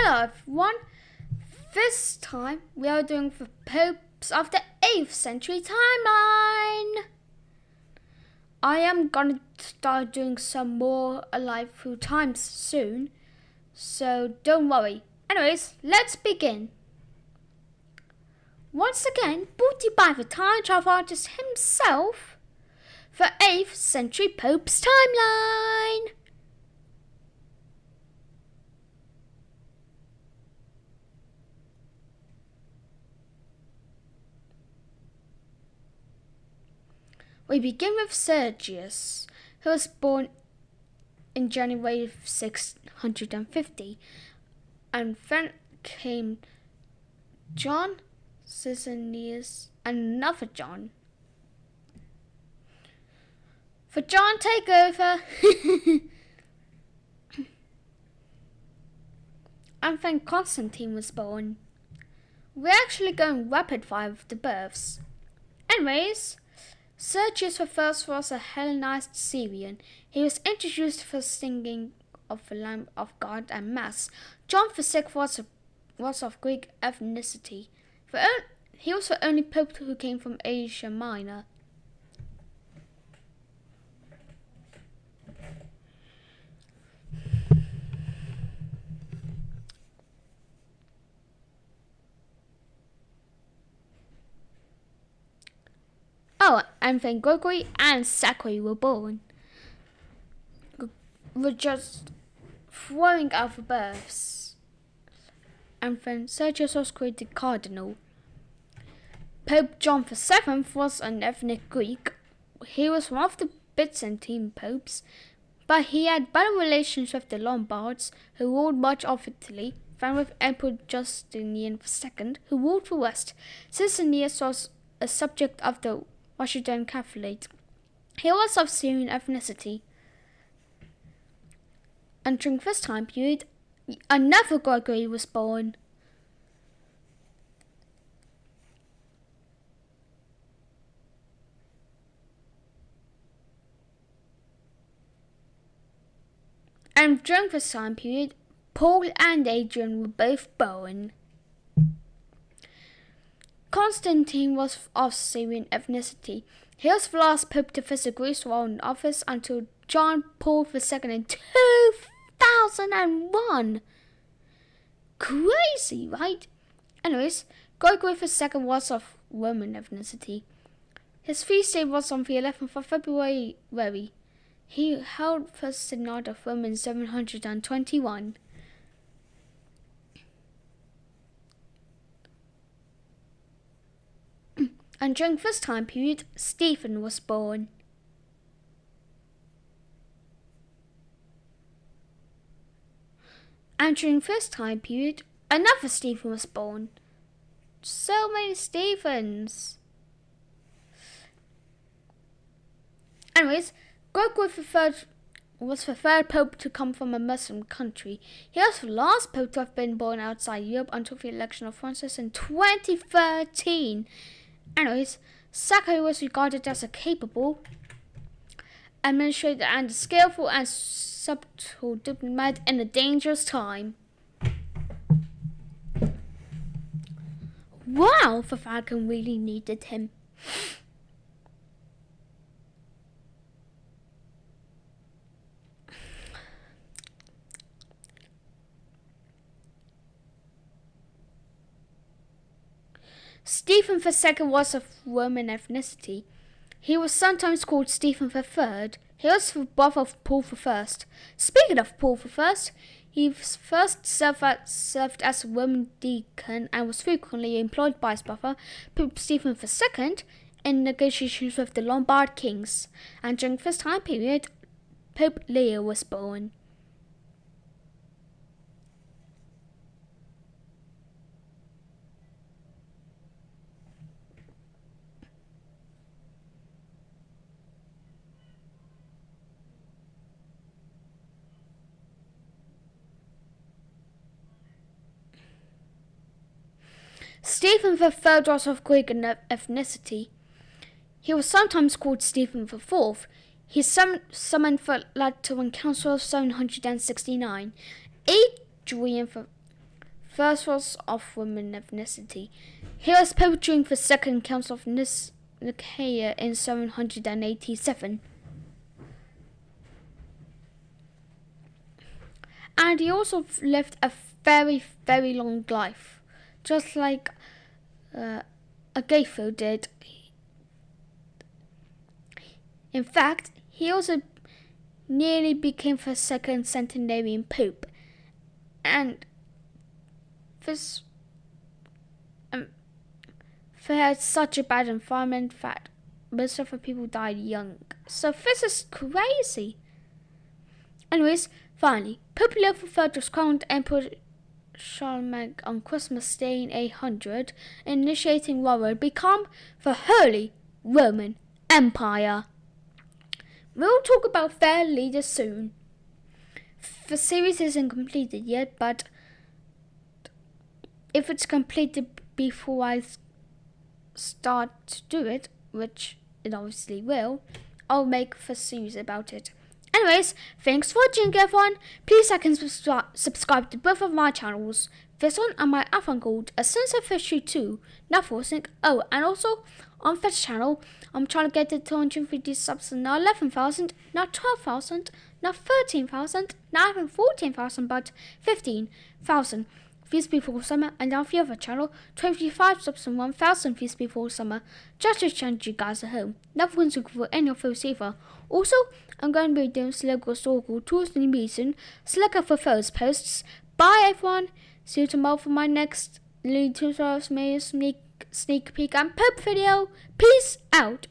Hello everyone, this time we are doing the popes of the 8th century timeline. I am gonna start doing some more Alive Through Times soon, so don't worry. Anyways, let's begin. Once again, brought to you by the time travel artist himself, the 8th century popes timeline. We begin with Sergius, who was born in January 650, and then came John, Sisinnius, and another John. For John, take over! And then Constantine was born. We're actually going rapid fire with the births. Anyways, Sergius I was a Hellenized Syrian. He was introduced for singing of the Lamb of God and Mass. John VI was of Greek ethnicity. He was the only pope who came from Asia Minor. Oh, and then Gregory and Zachary were born. We're just throwing out the births. And then Sergius was created cardinal. Pope John VII was an ethnic Greek. He was one of the Byzantine popes, but he had better relations with the Lombards, who ruled much of Italy, than with Emperor Justinian II, who ruled the West. Sisinnius was a subject of the Rashidun Caliphate. He was of Syrian ethnicity. And during this time period, another Gregory was born. And during this time period, Paul and Adrian were both born. Constantine was of Syrian ethnicity. He was the last pope to visit Greece while in office until John Paul II in 2001. Crazy, right? Anyways, Gregory II was of Roman ethnicity. His feast day was on the 11th of February. He held the Synod of Rome in 721. And during this time period, Stephen was born. And during this time period, another Stephen was born. So many Stephens. Anyways, Gregory III was the third pope to come from a Muslim country. He was the last pope to have been born outside Europe until the election of Francis in 2013. Anyways, Zachary was regarded as a capable administrator and a skillful and subtle diplomat in a dangerous time. Wow, the Vatican really needed him. Stephen II was of Roman ethnicity. He was sometimes called Stephen III. He was the brother of Paul I. Speaking of Paul I, he first served as a Roman deacon and was frequently employed by his brother, Pope Stephen II, in negotiations with the Lombard kings. And during this time period, Pope Leo was born. Stephen III was of Greek ethnicity. He was sometimes called Stephen IV. He summoned the Lateran Council of 769. Adrian First was of women ethnicity. He was Pope during the Second Council of Nicaea in 787. And he also lived a very, very long life, just like Agatho did. In fact, he also nearly became the second centenarian pope, and this they had such a bad environment that most of the people died young. So this is crazy. Anyways, finally, Pope Leo III was crowned Emperor Charlemagne on Christmas Day in 800, initiating what would become the Holy Roman Empire. We'll talk about their leaders soon. The series isn't completed yet, but if it's completed before I start to do it, which it obviously will, I'll make a series about it. Anyways, thanks for watching, everyone. Please like and subscribe to both of my channels. This one and my other one called A Sensor Fishery 2, now forcing. Oh, and also on this channel, I'm trying to get to 250 subs, now 11,000, now 12,000, now 13,000, now even 14,000, but 15,000 views before summer, and on the other channel, 25 subs and 1,000 views before summer. Just to change you guys at home. Never going to look for any of those either. Also, I'm going to be doing historical tools in the season, so look out for those posts. Bye everyone. See you tomorrow for my next Looney Tunes sneak peek and Pope video. Peace out.